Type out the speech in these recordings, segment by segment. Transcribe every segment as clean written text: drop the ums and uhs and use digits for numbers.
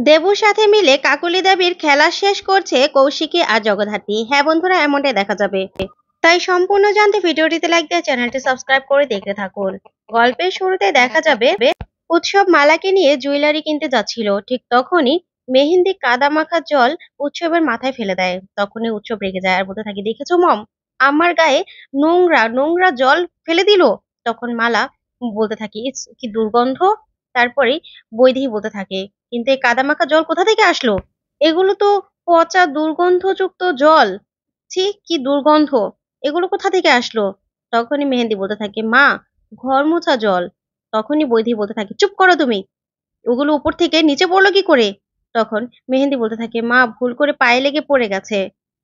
দেবুর সাথে মিলে কাকলি দেবীর খেলা শেষ করছে কৌশিকী আর জগদ্ধাত্রী। হ্যাঁ বন্ধুরা, এমনটাই দেখা যাবে। তাই সম্পূর্ণ জানতে ভিডিওটিতে লাইক দিয়ে চ্যানেলটি সাবস্ক্রাইব করে দেখতে থাকুন। গল্পের শুরুতে দেখা যাবে উৎসব মালাকে নিয়ে জুয়েলারি কিনতে যাচ্ছিল। ঠিক তখনই মেহেন্দি কাদা মাখা জল উৎসবের মাথায় ফেলে দেয়। তখনই উৎসব রেগে যায় আর বলতে থাকে, দেখেছো মম, আমার গায়ে নোংরা নোংরা জল ফেলে দিল। তখন মালা বলতে থাকে, ইস কি দুর্গন্ধ। তারপরে বৈদেহী বলতে থাকে, কিন্তু এই কাদামাখা জল কোথা থেকে আসলো? এগুলো তো পচা দুর্গন্ধযুক্ত জল। ছি, কি দুর্গন্ধ, এগুলো কোথা থেকে আসলো? তখনই মেহেন্দি বলতে থাকে, মা, ঘর মোছা জল। তখনই বৈদেহী বলতে থাকে, চুপ করো তুমি, ওগুলো উপর থেকে নিচে পড়লো কি করে? তখন মেহেন্দি বলতে থাকে, মা, ভুল করে পায়ে লেগে পড়ে গেছে।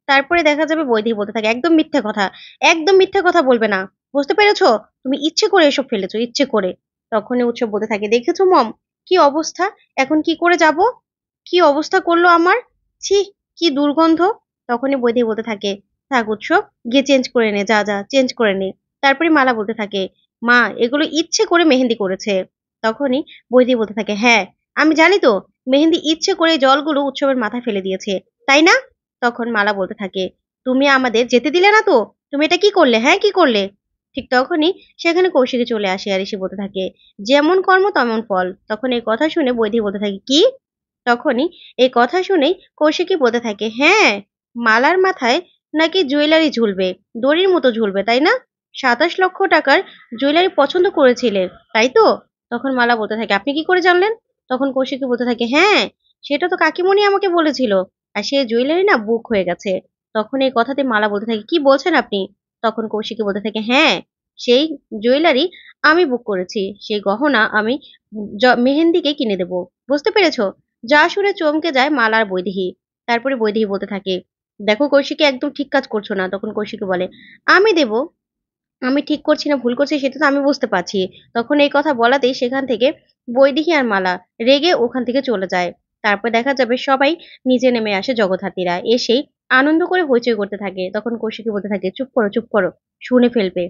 তারপরে দেখা যাবে বৈদেহী বলতে থাকে, একদম মিথ্যে কথা, একদম মিথ্যে কথা বলবে না, বুঝতে পেরেছো? তুমি ইচ্ছে করে এসব ফেলেছো, ইচ্ছে করে। তখনই উৎসব বলতে থাকে, দেখেছো মম, কি অবস্থা, এখন কি করে যাব? কি অবস্থা করলো আমার, ছি, কি দুর্গন্ধ। তখনই বৈদেহী বলতে থাকে, থাক উৎসব, গিয়ে চেঞ্জ করে নে, যা যা চেঞ্জ করে নে। তারপরে মালা বলতে থাকে, মা, এগুলো ইচ্ছে করে মেহেন্দি করেছে। তখনই বৈদেহী বলতে থাকে, হ্যাঁ আমি জানি তো, মেহেন্দি ইচ্ছে করে এই জলগুলো উৎসবের মাথায় ফেলে দিয়েছে, তাই না? তখন মালা বলতে থাকে, তুমি আমাদের যেতে দিলে না তো, তুমি এটা কি করলে, হ্যাঁ কি করলে? ঠিক তখনই সেখানে কৌশিকী চলে আসে আর এসে বলতে থাকে, যেমন কর্ম তেমন ফল। তখন এই কথা শুনে বৈদেহী বলতে থাকে, কি? তখনই এই কথা শুনেই কৌশিকী বলতে থাকে, হ্যাঁ, মালার মাথায় নাকি জুয়েলারি ঝুলবে, দড়ির মতো ঝুলবে, তাই না? 27 লক্ষ টাকার জুয়েলারি পছন্দ করেছিলে, তাই তো? তখন মালা বলতে থাকে, আপনি কি করে জানলেন? তখন কৌশিকী বলতে থাকে, হ্যাঁ, সেটা তো কাকিমণি আমাকে বলেছিল, আর সে জুয়েলারি না বুক হয়ে গেছে। তখন এই কথাতে মালা বলতে থাকে, কি বলছেন আপনি? তখন কৌশিকী বলতে থাকে, হ্যাঁ, সেই জুয়েলারি আমি বুক করেছি, সেই গহনা আমি মেহেন্দিকে কিনে দেবো, বুঝতে পেরেছো? যা শুনে চমকে যায় মালা আর বৈদেহী। তারপরে বৈদেহী বলতে থাকে, দেখো কৌশিকী, একদম ঠিক কাজ করছো না। তখন কৌশিকী বলে, আমি দেব, আমি ঠিক করছি না ভুল করছি সেটা তো আমি বুঝতে পারছি। তখন এই কথা বলাতেই সেখান থেকে বৈদেহী আর মালা রেগে ওখান থেকে চলে যায়। তারপর দেখা যাবে সবাই নিচে নেমে আসে, জগদ্ধাত্রীরা এসেই আনন্দ করে হইচই করতে থাকে। তখন কৌশিকী বলতে থাকে, চুপ করো চুপ করো, শুনে ফেলবে।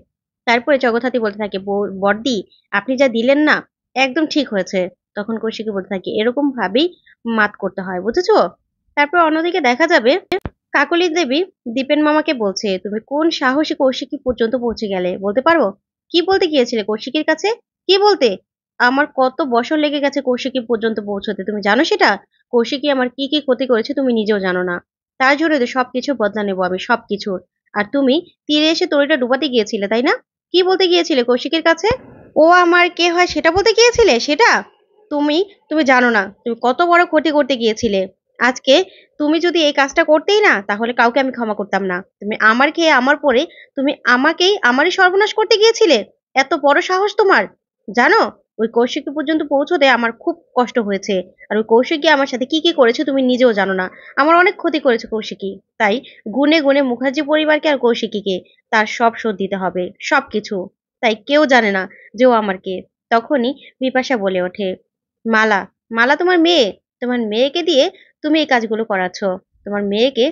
তারপরে জগদ্ধাত্রী বলতে থাকে, বড়দি, আপনি যা দিলেন না, একদম ঠিক হয়েছে। তখন কৌশিকী বলতে থাকে, এরকম ভাবেই মাত করতে হয়, বুঝেছো? তারপর অন্যদিকে দেখা যাবে কাকলি দেবী দীপেন মামাকে বলছে, তুমি কোন সাহসী কৌশিকী পর্যন্ত পৌঁছে গেলে, বলতে পারো? কি বলতে গিয়েছিলে কৌশিকীর কাছে? কি বলতে? আমার কত বছর লেগে গেছে কৌশিকী পর্যন্ত পৌঁছতে, তুমি জানো সেটা? কৌশিকী আমার কি কি ক্ষতি করেছে তুমি নিজেও জানো না। তার জন্য তো সবকিছু বদলা নেবো আমি, সবকিছুর। আর তুমি তীরে এসে তড়িটা ডুবাতে গিয়েছিলে, তাই না? কি বলতে গিয়েছিলে কৌশিকীর কাছে? ও আমার কে হয় সেটা বলতে গিয়েছিলে, সেটা? তুমি তুমি জানো না তুমি কত বড় ক্ষতি করতে গিয়েছিলে। আজকে তুমি যদি এই কাজটা করতেই না, তাহলে কাউকে আমি ক্ষমা করতাম না। তুমি আমার খেয়ে আমার পরে তুমি আমারই সর্বনাশ করতে গিয়েছিলে। এত বড় সাহস তোমার! জানো, ওই কৌশিকী পর্যন্ত পৌঁছতে আমার খুব কষ্ট হয়েছে। আর ওই কৌশিকী আমার সাথে কি কি করেছে তুমি নিজেও জানো না। আমার অনেক ক্ষতি করেছে কৌশিকী। তাই গুনে গুনে মুখার্জি পরিবারকে আর কৌশিকীকে তার সব শোধ দিতে হবে, সবকিছু। তাই কেউ জানে না যে ও আমার কে। তখনই বিপাশা বলে ওঠে, মালা, মালা তোমার মেয়ে, তোমার মেয়েকে দিয়ে তুমি এই কাজগুলো করাচ্ছ। তোমার মেয়েকে,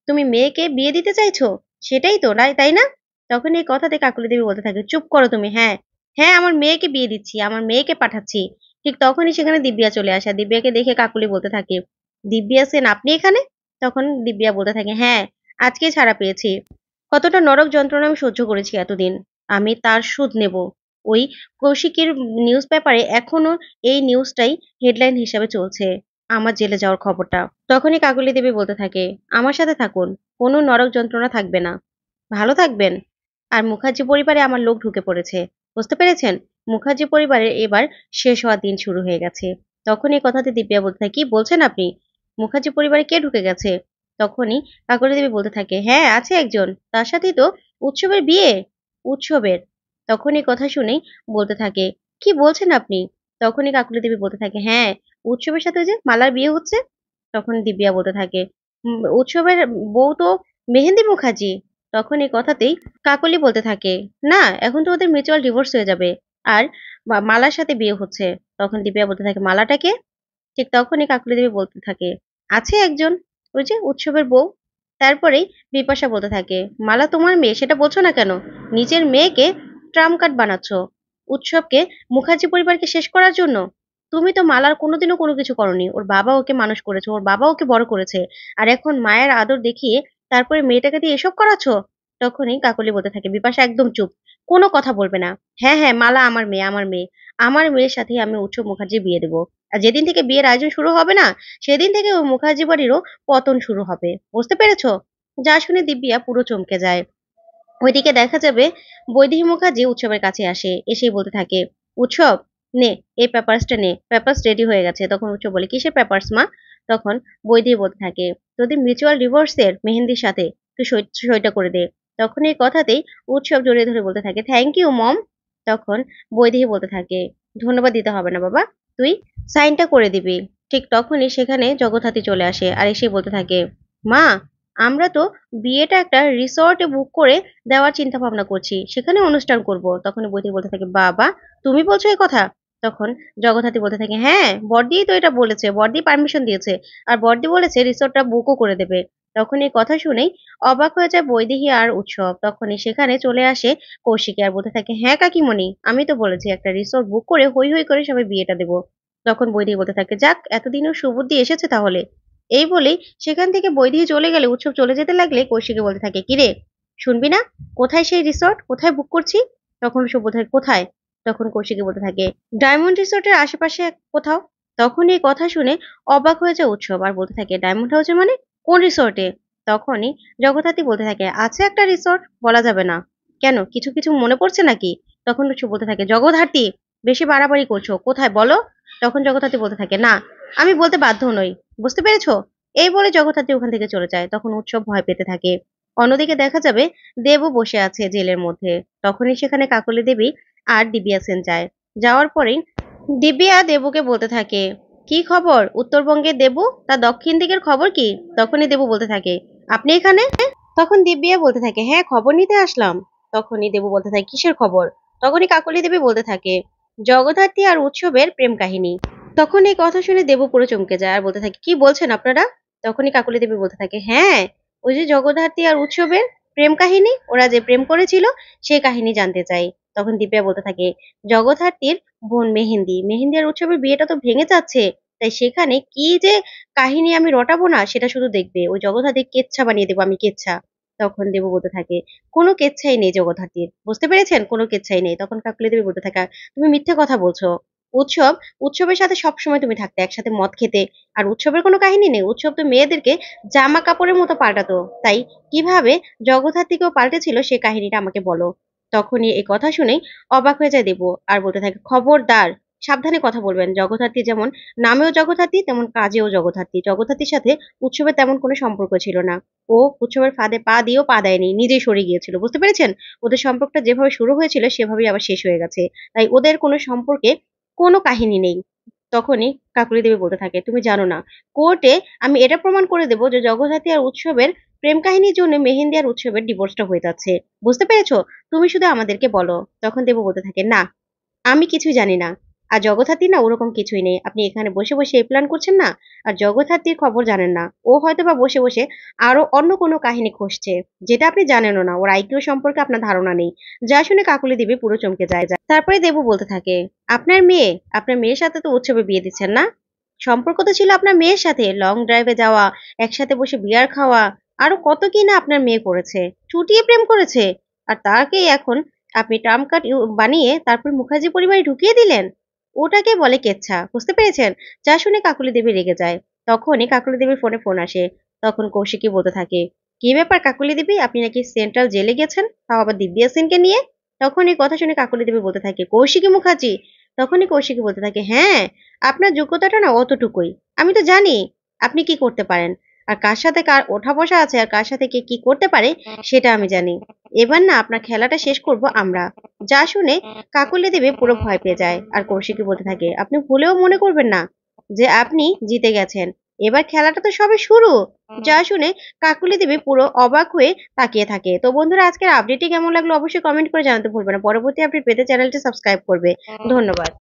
তুমি মেয়েকে বিয়ে দিতে চাইছো, সেটাই তো, তাই না? তখন এই কথাতে কাকুলি দেবী বলতে থাকে, চুপ করো তুমি, হ্যাঁ, হ্যাঁ, আমার মেয়েকে বিয়ে দিচ্ছি, আমার মেয়েকে পাঠাচ্ছি। ঠিক তখনই সেখানে দিব্যা চলে আসে। দিব্যাকে দেখে কাকুলি বলতে থাকে, দিব্যা সেন, আপনি এখানে? তখন দিব্যা বলতে থাকে, হ্যাঁ, আজকে ছাড়া পেয়েছি। কতটা নরক যন্ত্রণা আমি সহ্য করেছি এতদিন, আমি তার শোধ নেব। ওই কৌশিকের নিউজ পেপারে এখনো এই নিউজটাই হেডলাইন হিসাবে চলছে, আমার জেলে যাওয়ার খবরটা। তখনই কাকলি দেবী বলতে থাকে, আমার সাথে থাকুন, কোনো নরক যন্ত্রণা থাকবে না, ভালো থাকবেন। আর মুখার্জি পরিবারে আমার লোক ঢুকে পড়েছে, বুঝতে পেরেছেন? মুখার্জি পরিবারের এবার শেষ হওয়ার দিন শুরু হয়ে গেছে। তখন এই কথাতে দিব্যা বলতে থাকে, কি বলছেন আপনি? মুখার্জি পরিবারে কে ঢুকে গেছে? তখনই কাকলি দেবী বলতে থাকে, হ্যাঁ আছে একজন, তার সাথেই তো উৎসবের বিয়ে, উৎসবের। তখন এই কথা শুনেই বলতে থাকে, কি বলছেন আপনি? তখনই কাকলি দেবী বলতে থাকে, হ্যাঁ, উৎসবের সাথে যে মালার বিয়ে হচ্ছে। তখন দিব্যা বলতে থাকে, উৎসবের বউ তো মেহেন্দি মুখার্জি। তখন এই কথাতেই কাকলি বলতে থাকে, না, এখন তো ওদের মিউচুয়াল ডিভোর্স হয়ে যাবে, আর মালার সাথে বিয়ে হচ্ছে। তখন দিব্যা বলতে থাকে, মালাটাকে? ঠিক তখনই কাকলি দেবী বলতে থাকে, আছে একজন, ওই যে উৎসবের বউ। তারপরেই বিপাশা বলতে থাকে, মালা তোমার মেয়ে, সেটা বলছো না কেন? নিজের মেয়েকে ট্রাম্প কার্ড বানাচ্ছ উৎসবকে, মুখার্জি পরিবারকে শেষ করার জন্য। তুমি তো মালার কোনোদিনও কোনো কিছু করনি। ওর বাবা ওকে মানুষ করেছে, ওর বাবা ওকে বড় করেছে। আর এখন মায়ের আদর দেখিয়ে তারপরে মেয়েটাকে দিয়ে এসব করাচ্ছ? তখনই কাকলি বলতে থাকে, বিপাশা একদম চুপ। কোনো কথা বলবে না। হ্যাঁ, হ্যাঁ, মালা আমার মেয়ে, আমার মেয়ে। আমার মেয়ের সাথেই আমি উৎসব মুখার্জির বিয়ে দেব। আর যেদিন থেকে বিয়ের আয়োজন শুরু হবে না, সেদিন থেকে ওই মুখার্জি বাড়িরও পতন শুরু হবে। বুঝতে পেরেছ? যা শুনে দিব্যা পুরো চমকে যায়। ওইদিকে দেখা যাবে বৈদেহী মুখার্জি উৎসবের কাছে আসে, এসেই বলতে থাকে, উৎসব নে, এই পেপারসটা নে, পেপারস রেডি হয়ে গেছে। তখন উৎসব বলে, কিসের পেপারস মা? তখন বৈদেহী বলতে থাকে, তোদের মিউচুয়াল ডিভোর্সের মেহেন্দির সাথে তুই সইটা করে দে। তখন এই কথাতেই উৎসব জড়িয়ে ধরে বলতে থাকে, থ্যাংক ইউ মম। তখন বৈদেহী বলতে থাকে, ধন্যবাদ দিতে হবে না বাবা, তুই সাইনটা করে দিবি। ঠিক তখনই সেখানে জগদ্ধাত্রী চলে আসে আর এসে বলতে থাকে, মা, আমরা তো বিয়েটা একটা রিসর্টে বুক করে দেওয়ার চিন্তা ভাবনা করছি, সেখানে অনুষ্ঠান করব। তখন বৈদেহী বলতে থাকে, বাবা, তুমি বলছো এই কথা? তখন জগদ্ধাত্রী বলতে থাকে, হ্যাঁ, বড়দিই তো এটা বলেছে, বড়দি পারমিশন দিয়েছে। আর বড়দি বলেছে রিসর্টটা বুকও করে দেবে। তখন এই কথা শুনেই অবাক হয়ে যায় বৈদেহী আর উৎসব। তখনই সেখানে চলে আসে কৌশিকী আর বলতে থাকে, হ্যাঁ কাকিমণি, আমি তো বলেছি একটা রিসর্ট বুক করে হই হই করে সবাই বিয়েটা দেবো। তখন বৈদেহী বলতে থাকে, যাক, এতদিনেও সুবুদ্ধি এসেছে তাহলে। এই বলেই সেখান থেকে বৈদেহী চলে গেলে উৎসব চলে যেতে লাগলে কৌশিকী বলতে থাকে, কিরে, শুনবি না? কোথায় সেই রিসর্ট, কোথায় বুক করছি? তখন সে বলতে থাকে, কোথায়? তখন কৌশিকী বলতে থাকে, ডায়মন্ড রিসর্টের আশেপাশে কোথাও। তখন এই কথা শুনে অবাক হয়ে যায় উৎসব আর বলতে থাকে, ডায়মন্ড হাউসে মানে? কোন রিসর্টে? তখনই জগদ্ধাত্রী বলতে থাকে, আছে একটা রিসর্ট, বলা যাবে না। কেন, কিছু কিছু মনে পড়ছে নাকি? তখন উৎসব বলতে থাকে, জগদ্ধাত্রী, বেশি বাড়াবাড়ি করছো, কোথায় বলো? তখন জগদ্ধাত্রী বলতে থাকে, না, আমি বলতে বাধ্য নই। বুঝতে পেরেছো? এই বলে জগদ্ধাত্রী ওখান থেকে চলে যায়। তখন উৎসব ভয় পেতে থাকে। অন্যদিকে দেখা যাবে দেবও বসে আছে জেলের মধ্যে। তখনই সেখানে কাকলি দেবী আর দিব্যা সেন যায়। যাওয়ার পরেই দিব্যা দেবুকে বলতে থাকে, কি খবর উত্তরবঙ্গের দেবু, তা দক্ষিণ দিকের খবর কি? তখনই দেবু বলতে থাকে, আপনি এখানে? তখন দিব্যা বলতে থাকে, হ্যাঁ, খবর নিতে আসলাম। তখনই দেবু বলতে থাকে, কিসের খবর? তখনই কাকলি দেবী বলতে থাকে, জগদ্ধাত্রী আর উৎসবের প্রেম কাহিনী। তখন এই কথা শুনে দেবু পুরো চমকে যায় আর বলতে থাকে, কি বলছেন আপনারা? তখনই কাকলি দেবী বলতে থাকে, হ্যাঁ, ওই যে জগদ্ধাত্রী আর উৎসবের প্রেম কাহিনী, ওরা যে প্রেম করেছিল সেই কাহিনী জানতে চাই। তখন দিব্যা বলতে থাকে, জগদ্ধাত্রীর বোন মেহেন্দি, মেহেন্দি আর উৎসবের বিয়েটা তো ভেঙে যাচ্ছে, তাই সেখানে কি যে কাহিনী আমি রটাবো না সেটা শুধু দেখবে। ওই জগদ্ধাত্রীর কেচ্ছা বানিয়ে দেবো আমি, কেচ্ছা। তখন দেবু বলতে থাকে, কোনো কেচ্ছাই নেই জগদ্ধাত্রীর, বুঝতে পেরেছেন, কোনো কেচ্ছাই নেই। তখন কাকলি দেবী বলতে থাকে, তুমি মিথ্যে কথা বলছো। উৎসব উৎসবের সাথে সবসময় তুমি থাকতে, একসাথে মদ খেতে। আর উৎসবের কোনো কাহিনী নেই। উৎসব তো মেয়েদেরকে জামা কাপড়ের মতো পাল্টাতো। তাই কিভাবে জগদ্ধাত্রীকেও পাল্টেছিল সে কাহিনীটা আমাকে বলো। তখনই এই কথা শুনেই অবাক হয়ে যায় দেবু আর বলতে থাকে, খবরদার, সাবধানে কথা বলবেন। জগদ্ধাত্রী যেমন নামেও জগদ্ধাত্রী, তেমন কাজেও জগদ্ধাত্রী। জগদ্ধাত্রীর সাথে উৎসবের তেমন কোনো সম্পর্ক ছিল না। ও উৎসবের ফাঁদে পা দিয়েও পা দেয়নি, নিজেই সরে গিয়েছিল। বুঝতে পেরেছেন? ওদের সম্পর্কটা যেভাবে শুরু হয়েছিল সেভাবেই আবার শেষ হয়ে গেছে। তাই ওদের কোনো সম্পর্কে কোনো কাহিনী নেই। তখনই কাকলি দেবী বলতে থাকে, তুমি জানো না, কোর্টে আমি এটা প্রমাণ করে দেবো যে জগদ্ধাত্রী আর উৎসবের প্রেম কাহিনীর জন্য মেহেন্দি আর উৎসবের ডিভোর্সটা হয়ে যাচ্ছে। বুঝতে পেরেছো? তুমি শুধু আমাদেরকে বলো। তখন দেবু বলতে থাকে, না, আমি কিছুই জানি না। আর জগদ্ধাত্রী না ওরকম কিছুই নেই। আপনি এখানে বসে বসে এই প্ল্যান করছেন না। আর জগদ্ধাত্রীর খবর জানেন না। ও হয়তো বা বসে বসে আরো অন্য কোনো কাহিনী খুঁজছে, যেটা আপনি জানেনও না। ওর আইকিউ সম্পর্কে আপনার ধারণা নেই। যা শুনে কাকলি দেবী পুরো চমকে যায়। তারপরে দেবু বলতে থাকে, আপনার মেয়ের সাথে তো উৎসবে বিয়ে দিচ্ছেন না? সম্পর্ক তো ছিল আপনার মেয়ের সাথে, লং ড্রাইভে যাওয়া, একসাথে বসে বিয়ার খাওয়া, আরো কত কি না আপনার মেয়ে করেছে, চুটিয়ে প্রেম করেছে। আর তাকেই এখন আপনি ট্রাম্প কার্ড বানিয়ে তারপর মুখার্জি পরিবারে ঢুকিয়ে দিলেন। ওটাকে বলে কেচ্ছা। বুঝতে পেরেছেন? যা শুনে কাকলি দেবী রেগে যায়। তখনই কাকলি দেবীর ফোনে ফোন আসে। তখন কৌশিকী বলতে থাকে, কি ব্যাপার কাকলি দেবী, আপনি নাকি সেন্ট্রাল জেলে গেছেন, তাও আবার দিব্যা সিংকে নিয়ে? তখন এই কথা শুনে কাকলি দেবী বলতে থাকে, কৌশিকী মুখার্জি। তখনই কৌশিকী বলতে থাকে, হ্যাঁ, আপনার যোগ্যতাটা না অতটুকুই। আমি তো জানি আপনি কি করতে পারেন, আর কার সাথে কার ওঠা বসা আছে আর কার সাথে কে কি করতে পারে সেটা আমি জানি। এবার না আপনার খেলাটা শেষ করব আমরা। যা শুনে কাকলি দেবী পুরো ভয় পেয়ে যায় আর কৌশিকী বলতে থাকে, আপনি ভুলেও মনে করবেন না যে আপনি জিতে গেছেন। এবার খেলাটা তো সবে শুরু। যা শুনে কাকলি দেবী পুরো অবাক হয়ে তাকিয়ে থাকে। তো বন্ধুরা, আজকের আপডেটটি কেমন লাগলো অবশ্যই কমেন্ট করে জানাতে ভুলবে না। পরবর্তী আপডেট পেতে চ্যানেলটি সাবস্ক্রাইব করবে। ধন্যবাদ।